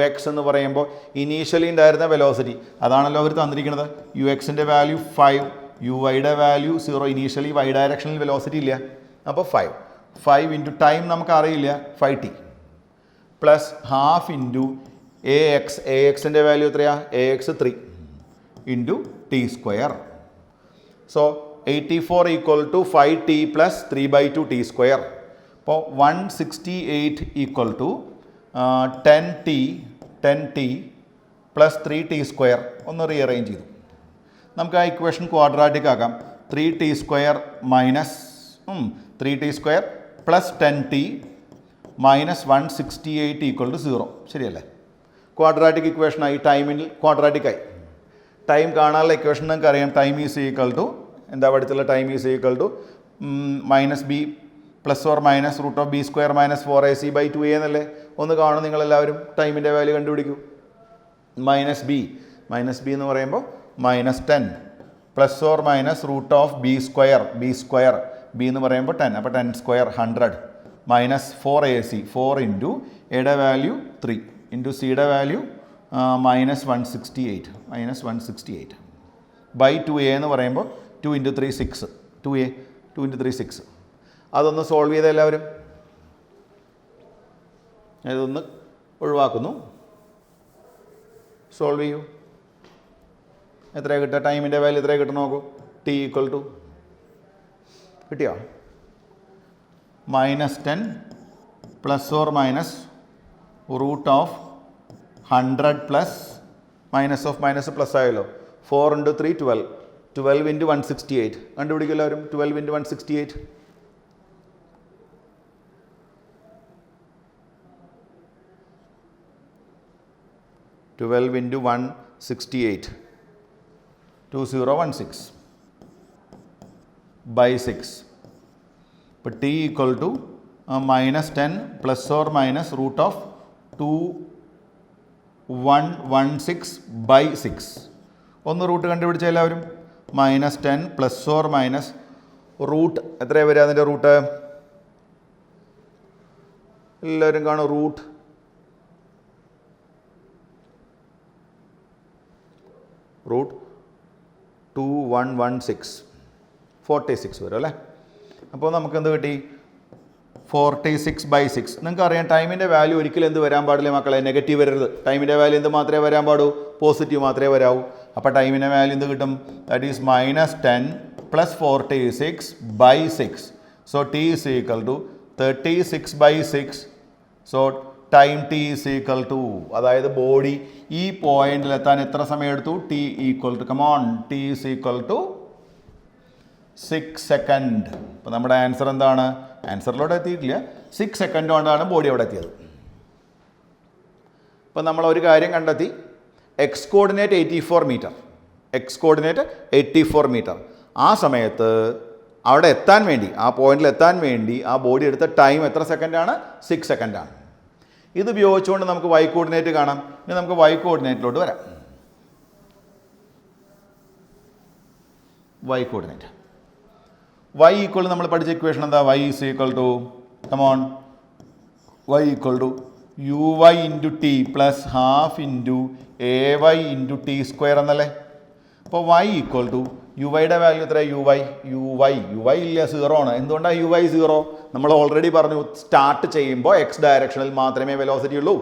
X എന്ന് പറയുമ്പോൾ initially ഉണ്ടായിരുന്ന വെലോസിറ്റി അതാണല്ലോ അവർ തന്നിരിക്കുന്നത്. യു എക്സിൻ്റെ വാല്യൂ 5, യു വൈയുടെ വാല്യൂ 0. ഇനീഷ്യലി വൈ ഡയറക്ഷനിൽ വെലോസിറ്റി ഇല്ല. അപ്പോൾ 5 ഇൻറ്റു ടൈം നമുക്ക് അറിയില്ല 5t plus half into a എക്സിൻ്റെ വാല്യൂ എത്രയാണ്? A x 3 into t square. So 84 equal to 5t plus 3/2 t square. അപ്പോൾ 168 equal to 10t plus 3t square. ഒന്ന് റീഅറേഞ്ച് ചെയ്തു. നമുക്ക് ആ ഇക്വേഷൻ ക്വാഡ്രാറ്റിക് ആക്കാം. 3t square minus 3t square plus 10t minus 168 equal to 0. ശരിയല്ലേ? Quadratic ഇക്വേഷനായി. ടൈമിൽ ക്വാഡ്രാറ്റിക്കായി. Time കാണാനുള്ള equation നിങ്ങൾക്ക് അറിയാം. ടൈം ഈസ് ഈക്വൽ ടു എന്താ പഠിച്ചുള്ള time is equal to minus b plus or minus root of b square minus 4ac/2a എന്നല്ലേ? ഒന്ന് കാണും നിങ്ങളെല്ലാവരും. ടൈമിൻ്റെ വാല്യൂ കണ്ടുപിടിക്കൂ. മൈനസ് ബി എന്ന് പറയുമ്പോൾ minus 10 plus or minus root of b square b എന്ന് പറയുമ്പോൾ 10. അപ്പോൾ 10 സ്ക്വയർ 100 മൈനസ് 4ac 4 ഇൻറ്റു എയുടെ വാല്യൂ 3 ഇൻറ്റു സിയുടെ വാല്യൂ മൈനസ് 168 ബൈ 2a എന്ന് പറയുമ്പോൾ 2 ഇൻറ്റു 3 6 2a 2 ഇൻറ്റു 3 6. അതൊന്ന് സോൾവ് ചെയ്ത എല്ലാവരും. ഇതൊന്ന് ഒഴിവാക്കുന്നു. സോൾവ് ചെയ്യൂ. എത്രയാണ് കിട്ടുക? ടൈമിൻ്റെ വാല്യൂ എത്രയാണ് കിട്ടുക നോക്കൂ. ടി ഈക്വൽ ടു കിട്ടിയോ? -10 plus or minus root of 100 plus minus of minus plus ആയല്ലോ. 4 ഇൻറ്റു 3 12 ഇൻറ്റു 168 കണ്ടുപിടിക്കും എല്ലാവരും. 12 ഇൻറ്റു 168 12 ഇൻറ്റു 168 2016 ബൈ 6. ഇപ്പോൾ t equal to -10 plus or minus root of 2116 by 6. ഒന്ന് റൂട്ട് കണ്ടുപിടിച്ച എല്ലാവരും. -10 പ്ലസ് ഓർ മൈനസ് റൂട്ട് എത്രയാണ് വരിക? അതിൻ്റെ റൂട്ട് എല്ലാവരും കാണും. റൂട്ട് 2116 46 വരും അല്ലേ? അപ്പോൾ നമുക്ക് എന്ത് കിട്ടി? 46 ബൈ 6. നിങ്ങൾക്ക് അറിയാം ടൈമിൻ്റെ വാല്യൂ ഒരിക്കലും എന്ത് വരാൻ പാടില്ല മക്കളെ? നെഗറ്റീവ് വരരുത്. ടൈമിൻ്റെ വാല്യൂ എന്ത് മാത്രമേ വരാൻ പാടൂ? പോസിറ്റീവ് മാത്രമേ വരാവൂ. അപ്പോൾ ടൈമിൻ്റെ വാല്യൂ എന്ത് കിട്ടും? That is -10 plus 46 by 6. So t is equal to 36 by 6. So time t is equal to, അതായത് ബോഡി ഈ പോയിന്റിലെത്താൻ എത്ര സമയം എടുത്തു? T equal to t is equal to 6 second. അപ്പോൾ നമ്മുടെ ആൻസർ എന്താണ്? ആൻസറിലോട്ട് എത്തിയിട്ടില്ല. 6 സെക്കൻഡ് കൊണ്ടാണ് ബോഡി അവിടെ എത്തിയത്. അപ്പോൾ നമ്മൾ ഒരു കാര്യം കണ്ടെത്തി. X coordinate 84 metre. ആ സമയത്ത് അവിടെ എത്താൻ വേണ്ടി, ആ പോയിന്റിൽ എത്താൻ വേണ്ടി ആ ബോഡി എടുത്ത ടൈം എത്ര സെക്കൻഡാണ്? 6 സെക്കൻഡാണ്. ഇത് ഉപയോഗിച്ചുകൊണ്ട് നമുക്ക് വൈ കോർഡിനേറ്റ് കാണാം. ഇനി നമുക്ക് വൈ കോർഡിനേറ്റിലോട്ട് വരാം. വൈ കോർഡിനേറ്റ് y ഈക്വൽ നമ്മൾ പഠിച്ച ഇക്വേഷൻ എന്താ? y is equal to y equal to u y into t plus half into a y into t square എന്നല്ലേ? അപ്പോൾ y ഈക്വൽ ടു യു വൈയുടെ വാല്യൂ എത്ര? യു വൈ ഇല്ല, 0 ആണ്. എന്തുകൊണ്ടാണ് യു വൈ 0? നമ്മൾ ഓൾറെഡി പറഞ്ഞു സ്റ്റാർട്ട് ചെയ്യുമ്പോൾ എക്സ് ഡയറക്ഷനിൽ മാത്രമേ വെലോസിറ്റി ഉള്ളൂ.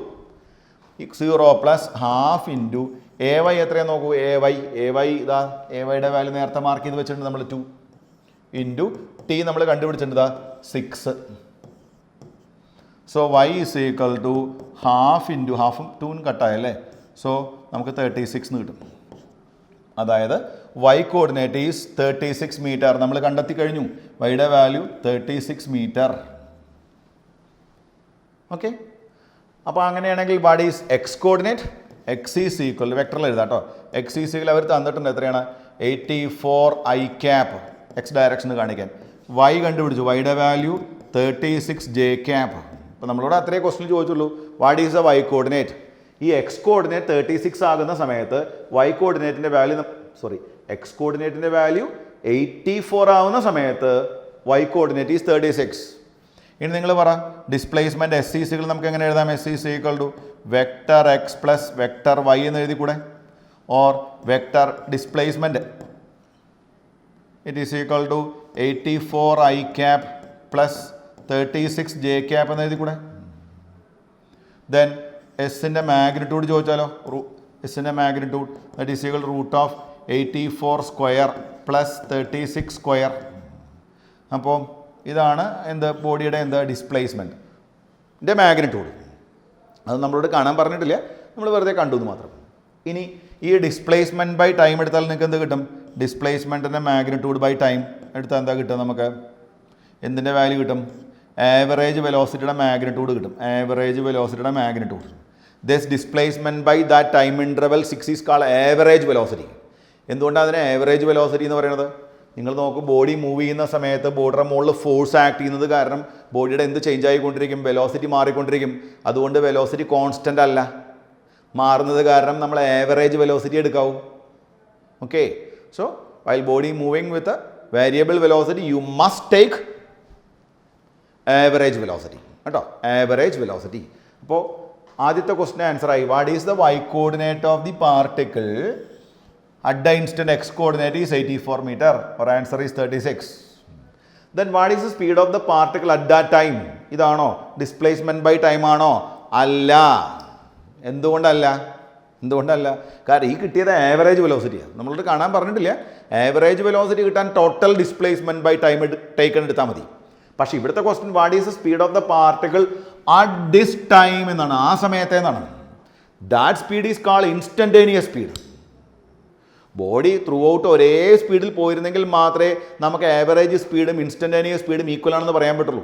0 plus half into a y എത്രയാണ് നോക്കൂ. എ വൈ ഇതാ എ വൈയുടെ വാല്യൂ നേരത്തെ മാർക്ക് ചെയ്ത് വെച്ചിട്ടുണ്ട് നമ്മൾ 2 ഇൻറ്റു ടി നമ്മൾ കണ്ടുപിടിച്ചിട്ടുണ്ട് 6. So y is equal to half into ഹാഫും 2 കട്ടായല്ലേ? സോ നമുക്ക് 36 എന്ന് കിട്ടും. അതായത് y കോർഡിനേറ്റ് ഈസ് 36 മീറ്റർ. നമ്മൾ കണ്ടെത്തി കഴിഞ്ഞു വൈയുടെ വാല്യൂ 36 മീറ്റർ. ഓക്കെ. അപ്പോൾ അങ്ങനെയാണെങ്കിൽ what is x coordinate? X is equal വെക്ടറിൽ എഴുതാം കേട്ടോ. എക്സ് ഈസ് ഈക്വൽ അവർ തന്നിട്ടുണ്ട് എത്രയാണ്? 84 i ക്യാപ്പ് എക്സ് ഡയറക്ഷന് കാണിക്കാൻ. y കണ്ടുപിടിച്ചു. വൈയുടെ വാല്യൂ 36 j ക്യാപ്പ്. അപ്പോൾ നമ്മളിവിടെ അത്രേ ക്വസ്റ്റ്യൻ ചോദിച്ചുള്ളൂ. What is a y coordinate? ഈ എക്സ് കോർഡിനേറ്റ് 36 ആകുന്ന സമയത്ത് വൈ കോർഡിനേറ്റിൻ്റെ വാല്യൂ എക്സ് കോർഡിനേറ്റിൻ്റെ വാല്യൂ 84 ആവുന്ന സമയത്ത് വൈ കോർഡിനേറ്റ് ഈസ് 36. ഇനി നിങ്ങൾ പറ ഡിസ്പ്ലേസ്മെൻറ്റ് എസ് സി സികൾ നമുക്ക് എങ്ങനെ എഴുതാം? S c c equal to vector x plus vector y എന്ന് എഴുതി കൂടെ? Or vector displacement it is equal to 84 i cap plus 36 j cap എന്ന് എഴുതി കൂടെ? ദെൻ എസിൻ്റെ മാഗ്നിറ്റ്യൂഡ് ചോദിച്ചാലോ? എസിൻ്റെ magnitude that is equal root of 84 square plus 36 square. അപ്പോൾ ഇതാണ് ബോഡിയുടെ ഡിസ്പ്ലേസ്മെൻറ്റിൻ്റെ മാഗ്നിറ്റ്യൂഡ്. അത് നമ്മളോട് കാണാൻ പറഞ്ഞിട്ടില്ല, നമ്മൾ വെറുതെ കണ്ടു എന്ന് മാത്രം. ഇനി ഈ ഡിസ്പ്ലേസ്മെൻറ്റ് ബൈ ടൈം എടുത്താൽ നിങ്ങൾക്ക് എന്ത് കിട്ടും? ഡിസ്പ്ലേസ്മെൻറ്റിൻ്റെ മാഗ്നിറ്റ്യൂഡ് ബൈ ടൈം എടുത്താൽ എന്താ കിട്ടുക നമുക്ക്? എന്തിൻ്റെ വാല്യൂ കിട്ടും? ആവറേജ് വെലോസിറ്റിയുടെ മാഗ്നിറ്റ്യൂഡ് കിട്ടും. ആവറേജ് വെലോസിറ്റിയുടെ magnitude. This displacement by that time interval 6 is called average velocity. എന്തുകൊണ്ടാണ് അതിനെ ആവറേജ് വെലോസിറ്റി എന്ന് പറയുന്നത്? നിങ്ങൾ നോക്കും, ബോഡി മൂവ് ചെയ്യുന്ന സമയത്ത് ബോഡിയുടെ മുകളിൽ ഫോഴ്സ് ആക്ട് ചെയ്യുന്നത് കാരണം ബോഡിയുടെ ചേഞ്ച് ആയിക്കൊണ്ടിരിക്കും, വെലോസിറ്റി മാറിക്കൊണ്ടിരിക്കും. അതുകൊണ്ട് വെലോസിറ്റി കോൺസ്റ്റൻ്റ് അല്ല, മാറുന്നത് കാരണം നമ്മൾ ആവറേജ് വെലോസിറ്റി എടുക്കാവൂ. Okay, so while body moving with variable velocity you must take average velocity കേട്ടോ, ആവറേജ് വെലോസിറ്റി. അപ്പോൾ ആദ്യത്തെ ക്വസ്റ്റിന് ആൻസർ ആയി. What is the y coordinate of the particle at the instant x coordinate is 84 meter. Our answer is 36. Then what is the speed of the particle at that time? ഇതാണോ displacement by time ആണോ? അല്ല. എന്തുകൊണ്ടല്ല? കാരണം ഈ കിട്ടിയത് average വെലോസിറ്റിയാണ്. നമ്മളോട് കാണാൻ പറഞ്ഞിട്ടില്ല. Average velocity കിട്ടാൻ total displacement by time taken എടുത്താൽ മതി. പക്ഷേ ഇവിടുത്തെ question what is the speed of the particle at this time എന്നാണ്, ആ സമയത്തെ എന്നാണ്. That speed is called instantaneous speed. Body throughout ഒരേ സ്പീഡിൽ പോയിരുന്നെങ്കിൽ മാത്രമേ നമുക്ക് ആവറേജ് സ്പീഡും ഇൻസ്റ്റൻറ്റേനിയസ് സ്പീഡും ഈക്വൽ ആണെന്ന് പറയാൻ പറ്റുള്ളൂ.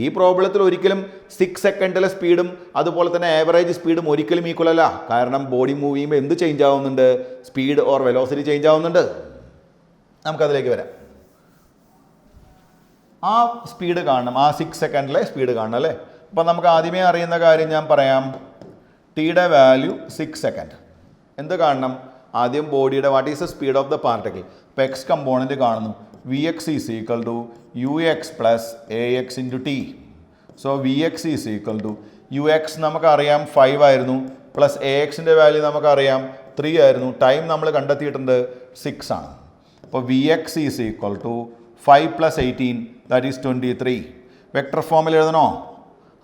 ഈ പ്രോബ്ലത്തിൽ ഒരിക്കലും 6 സെക്കൻഡിലെ സ്പീഡും അതുപോലെ തന്നെ ആവറേജ് സ്പീഡും ഒരിക്കലും ഈക്വൽ അല്ല. കാരണം ബോഡി മൂവ് ചെയ്യുമ്പോൾ എന്ത് ചേഞ്ച് ആവുന്നുണ്ട്? സ്പീഡ് ഓർ വെലോസിറ്റി ചേഞ്ച് ആവുന്നുണ്ട്. നമുക്കതിലേക്ക് വരാം. ആ സ്പീഡ് കാണണം, ആ 6 സെക്കൻഡിലെ സ്പീഡ് കാണണം അല്ലേ? അപ്പോൾ നമുക്ക് ആദ്യമേ അറിയുന്ന കാര്യം ഞാൻ പറയാം. ടിയുടെ വാല്യൂ 6 സെക്കൻഡ്. എന്ത് കാണണം? ആദ്യം ബോഡിയുടെ what is the speed of the particle. ഇപ്പോൾ എക്സ് കമ്പോണൻറ്റ് കാണുന്നു. V x is equal to u x plus a x into t. So v x is equal to u x നമുക്കറിയാം 5 ആയിരുന്നു, plus A എക്സിൻ്റെ value നമുക്കറിയാം 3 ആയിരുന്നു. Time നമ്മൾ കണ്ടെത്തിയിട്ടുണ്ട് 6 ആണ്. അപ്പോൾ v x is equal to 5 + 18 that is 23. Vector ഫോമിൽ എഴുതണോ?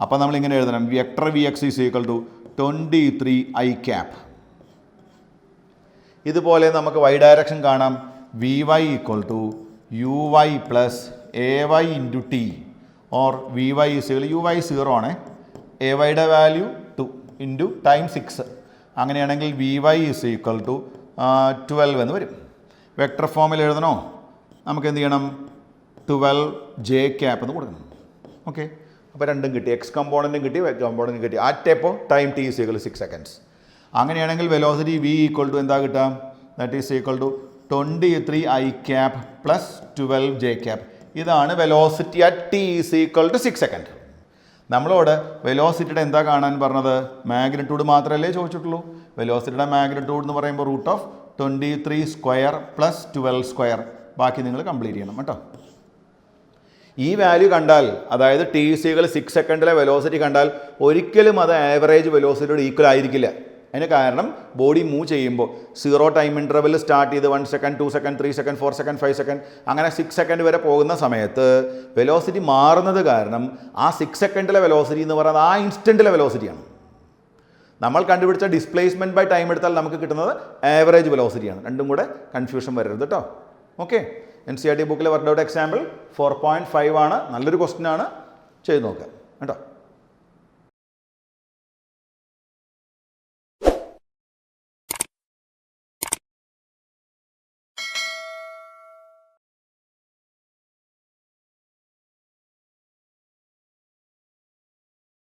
അപ്പോൾ നമ്മളിങ്ങനെ എഴുതണം. Vector v x is equal to 23 i cap. ഇതുപോലെ നമുക്ക് വൈ ഡയറക്ഷൻ കാണാം. V y equal to u y plus a y into t. Or v y is u y 0 ആണ്, A വൈയുടെ വാല്യൂ 2 ഇൻറ്റു ടൈം 6. അങ്ങനെയാണെങ്കിൽ v y is equal to 12 എന്ന് വരും. Vector ഫോമിൽ എഴുതണോ? നമുക്ക് എന്ത് ചെയ്യണം? 12 ജെ ക്യാപ് എന്ന് കൊടുക്കണം. ഓക്കെ, അപ്പോൾ രണ്ടും കിട്ടി. എക്സ് കമ്പോണൻറ്റും കിട്ടി, വൈ കമ്പോണൻറ്റും കിട്ടി. ആറ്റപ്പോൾ time t is equal 6 seconds. അങ്ങനെയാണെങ്കിൽ വെലോസിറ്റി വി ഈക്വൽ ടു എന്താ കിട്ടുക? That is equal to 23 i cap plus 12 j cap. ഇതാണ് velocity at t is equal to 6 second. നമ്മളോട് വെലോസിറ്റിയുടെ എന്താ കാണാൻ പറഞ്ഞത്? മാഗ്നിറ്റ്യൂഡ് മാത്രമല്ലേ ചോദിച്ചിട്ടുള്ളൂ. വെലോസിറ്റിയുടെ മാഗ്നിറ്റ്യൂഡ് എന്ന് പറയുമ്പോൾ root of 23 square plus 12 square. ബാക്കി നിങ്ങൾ കംപ്ലീറ്റ് ചെയ്യണം കേട്ടോ. ഈ വാല്യൂ കണ്ടാൽ, അതായത് ടി ഈസ് ഈക്വൽ 6 സെക്കൻഡിലെ വെലോസിറ്റി കണ്ടാൽ ഒരിക്കലും അത് ആവറേജ് വെലോസിറ്റിയോട് ഈക്വൽ ആയിരിക്കില്ല. അതിന് കാരണം ബോഡി മൂവ് ചെയ്യുമ്പോൾ 0 ടൈം ഇൻ്റർവെൽ സ്റ്റാർട്ട് ചെയ്ത് 1 second 2 second 3 second 4 second 5 second അങ്ങനെ 6 സെക്കൻഡ് വരെ പോകുന്ന സമയത്ത് വെലോസിറ്റി മാറുന്നത് കാരണം ആ 6 സെക്കൻഡിലെ വെലോസിറ്റി എന്ന് പറയുന്നത് ആ ഇൻസ്റ്റൻറ്റിലെ വെലോസിറ്റിയാണ്. നമ്മൾ കണ്ടുപിടിച്ച ഡിസ്പ്ലേസ്മെൻറ്റ് ബൈ ടൈം എടുത്താൽ നമുക്ക് കിട്ടുന്നത് ആവറേജ് വെലോസിറ്റിയാണ്. രണ്ടും കൂടെ കൺഫ്യൂഷൻ വരരുത് കേട്ടോ. ഓക്കെ, NCERT ബുക്കിലെ വർക്ക്ഡ് ഔട്ട് എക്സാമ്പിൾ 4.5 ആണ്. നല്ലൊരു ക്വസ്റ്റ്യൻ ആണ്, ചെയ്ത് നോക്കുക കേട്ടോ.